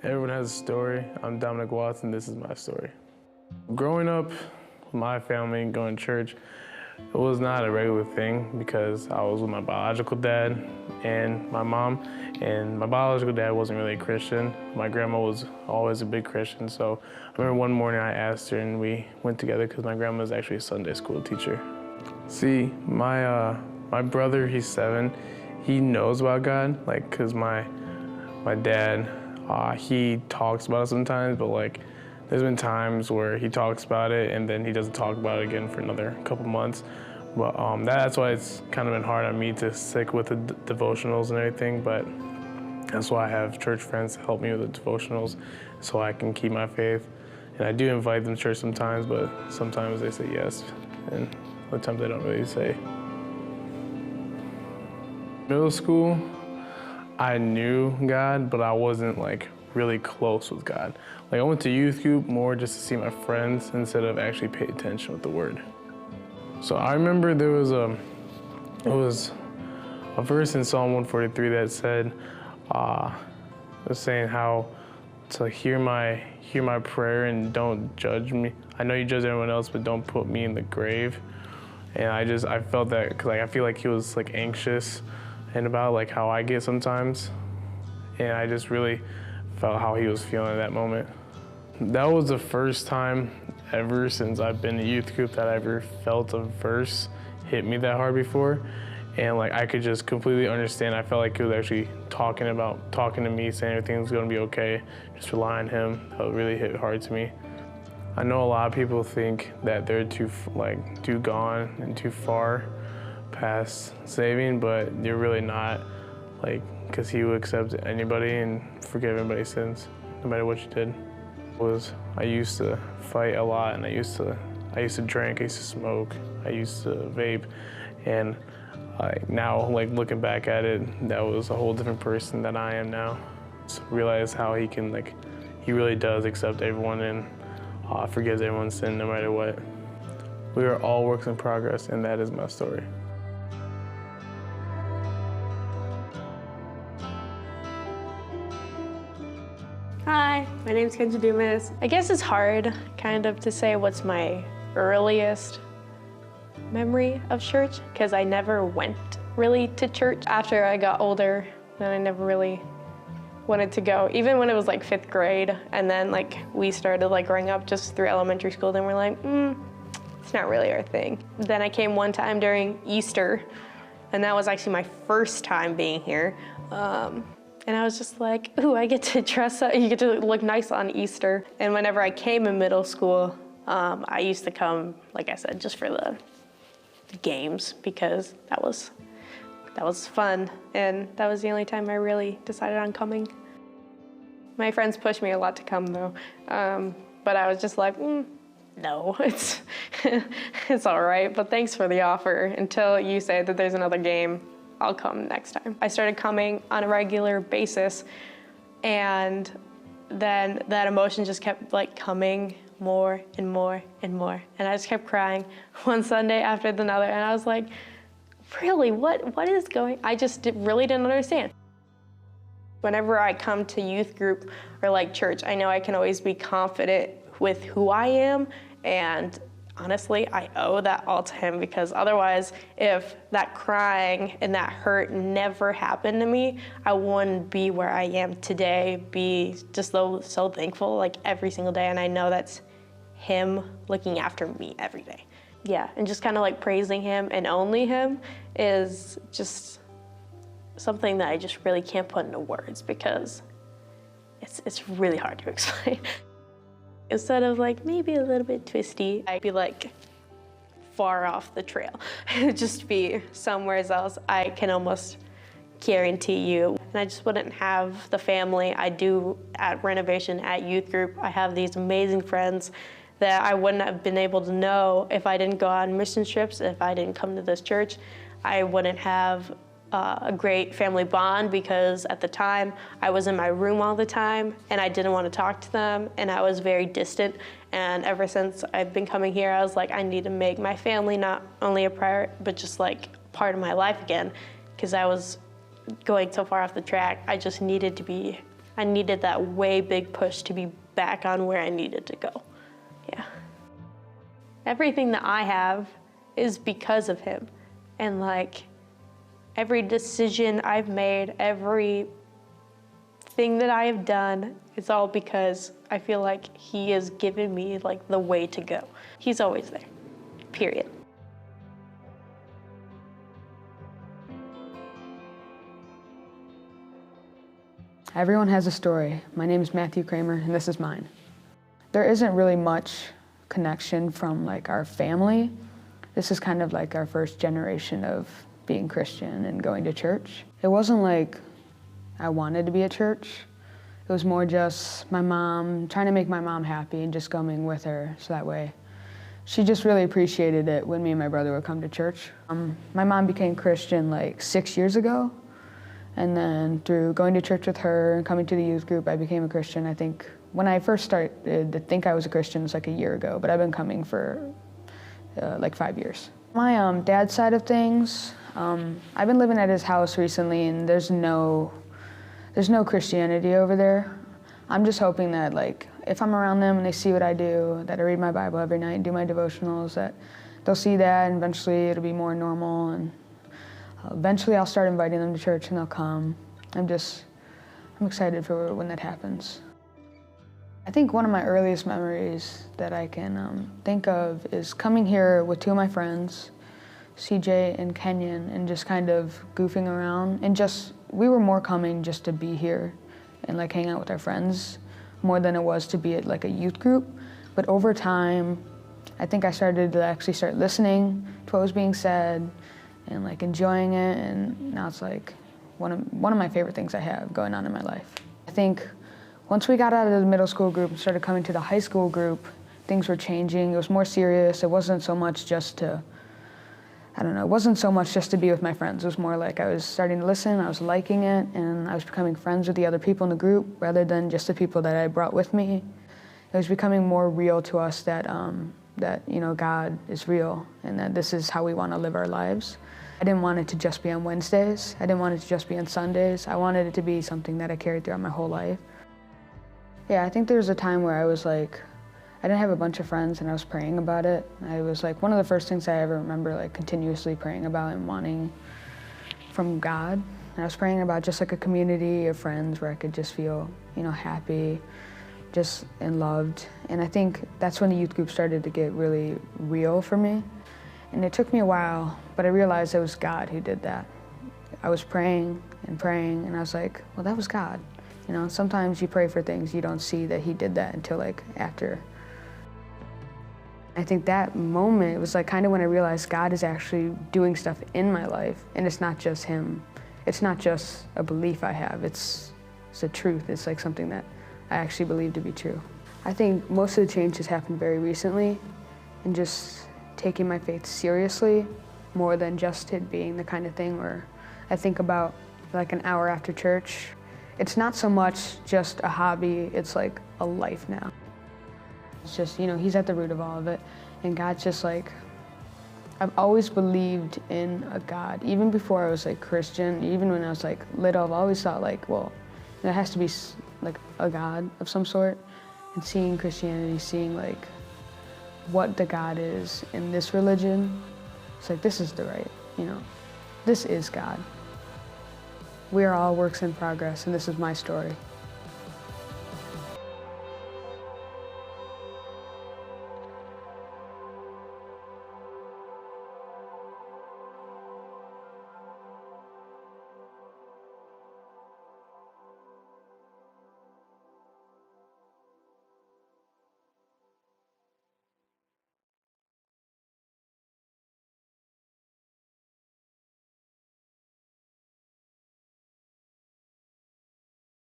Everyone has a story. I'm Dominic Watson, this is my story. Growing up with my family and going to church, it was not a regular thing because I was with my biological dad and my mom, and my biological dad wasn't really a Christian. My grandma was always a big Christian, so I remember one morning I asked her and we went together because my grandma was actually a Sunday school teacher. See, my brother, he's 7, he knows about God, cause my dad, he talks about it sometimes, but there's been times where he talks about it and then he doesn't talk about it again for another couple months. But that's why it's kind of been hard on me to stick with the devotionals and everything, but that's why I have church friends to help me with the devotionals so I can keep my faith. And I do invite them to church sometimes, but sometimes they say yes, and other times they don't really say. Middle school, I knew God, but I wasn't really close with God. I went to youth group more just to see my friends instead of actually pay attention with the word. So I remember there was a verse in Psalm 143 that said, was saying how to hear my prayer and don't judge me. I know you judge everyone else, but don't put me in the grave. And I felt that because I feel like he was anxious and about how I get sometimes. And I just really felt how he was feeling at that moment. That was the first time ever since I've been in youth group that I ever felt a verse hit me that hard before. And I could just completely understand. I felt like he was actually talking to me, saying everything's gonna be okay. Just rely on him. That really hit hard to me. I know a lot of people think that they're too gone and too far past saving, but you're really not, because he will accept anybody and forgive anybody's sins, no matter what you did. I used to fight a lot, and I used to drink, I used to smoke, I used to vape, and now looking back at it, that was a whole different person than I am now. Just realize how he can he really does accept everyone and forgives everyone's sin no matter what. We are all works in progress, and that is my story. Hi, my name's Kenji Dumas. I guess it's hard to say what's my earliest memory of church, because I never went really to church. After I got older, then I never really wanted to go, even when it was 5th grade, and then we started growing up just through elementary school, then we're it's not really our thing. Then I came one time during Easter, and that was actually my first time being here. And I was just ooh, I get to dress up, you get to look nice on Easter. And whenever I came in middle school, I used to come, like I said, just for the games, because that was fun. And that was the only time I really decided on coming. My friends pushed me a lot to come though. But I was just no, it's all right, but thanks for the offer. Until you say that there's another game, I'll come next time. I started coming on a regular basis, and then that emotion just kept really more and more and more. And I just kept crying one Sunday after another, and I was like, really, what is going? I just really didn't understand. Whenever I come to youth group or church, I know I can always be confident with who I am, and honestly, I owe that all to him, because otherwise, if that crying and that hurt never happened to me, I wouldn't be where I am today, be just so thankful every single day. And I know that's him looking after me every day. Yeah, and just praising him and only him is just something that I just really can't put into words, because it's really hard to explain. Instead of maybe a little bit twisty, I'd be far off the trail. It'd just be somewhere else. I can almost guarantee you. And I just wouldn't have the family I do at Renovation, at youth group. I have these amazing friends that I wouldn't have been able to know if I didn't go on mission trips, if I didn't come to this church. I wouldn't have a great family bond because at the time I was in my room all the time and I didn't want to talk to them and I was very distant. And ever since I've been coming here, I was like, I need to make my family not only a priority, but just like part of my life again, because I was going so far off the track. I just needed I needed that way big push to be back on where I needed to go. Yeah. Everything that I have is because of him. And like, every decision I've made, every thing that I have done, it's all because I feel like he has given me like the way to go. He's always there, period. Everyone has a story. My name is Matthew Kramer, and this is mine. There isn't really much connection from like our family. This is kind of like our first generation of being Christian and going to church. It wasn't like I wanted to be at church. It was more just my mom, trying to make my mom happy and just going with her so that way. She just really appreciated it when me and my brother would come to church. My mom became Christian like 6 years ago. And then through going to church with her and coming to the youth group, I became a Christian. I think when I first started to think I was a Christian, it was like a year ago, but I've been coming for like 5 years. My dad's side of things, I've been living at his house recently and there's no Christianity over there. I'm just hoping that like, if I'm around them and they see what I do, that I read my Bible every night and do my devotionals, that they'll see that and eventually it'll be more normal and eventually I'll start inviting them to church and they'll come. I'm excited for when that happens. I think one of my earliest memories that I can think of is coming here with two of my friends, CJ and Kenyon, and just kind of goofing around. And we were more coming just to be here and like hang out with our friends more than it was to be at like a youth group. But over time, I think I started to actually start listening to what was being said and like enjoying it. And now it's like one of my favorite things I have going on in my life. I think once we got out of the middle school group and started coming to the high school group, things were changing. It was more serious. It wasn't so much just to, it wasn't so much just to be with my friends. It was more like I was starting to listen, I was liking it, and I was becoming friends with the other people in the group rather than just the people that I brought with me. It was becoming more real to us that God is real and that this is how we want to live our lives. I didn't want it to just be on Wednesdays. I didn't want it to just be on Sundays. I wanted it to be something that I carried throughout my whole life. Yeah, I think there was a time where I was like, I didn't have a bunch of friends and I was praying about it. I was like, one of the first things I ever remember like continuously praying about and wanting from God. And I was praying about just like a community of friends where I could just feel, happy, just and loved. And I think that's when the youth group started to get really real for me. And it took me a while, but I realized it was God who did that. I was praying, and I was like, well, that was God. Sometimes you pray for things, you don't see that he did that until like after. I think that moment was like kind of when I realized God is actually doing stuff in my life, and it's not just him. It's not just a belief I have, it's a truth. It's like something that I actually believe to be true. I think most of the change has happened very recently, and just taking my faith seriously more than just it being the kind of thing where I think about like an hour after church. It's not so much just a hobby, it's like a life now. It's just, he's at the root of all of it. And God's just like, I've always believed in a God. Even before I was like Christian, even when I was like little, I've always thought like, well, there has to be like a God of some sort. And seeing Christianity, seeing like what the God is in this religion, it's like, this is the right, this is God. We are all works in progress, and this is my story.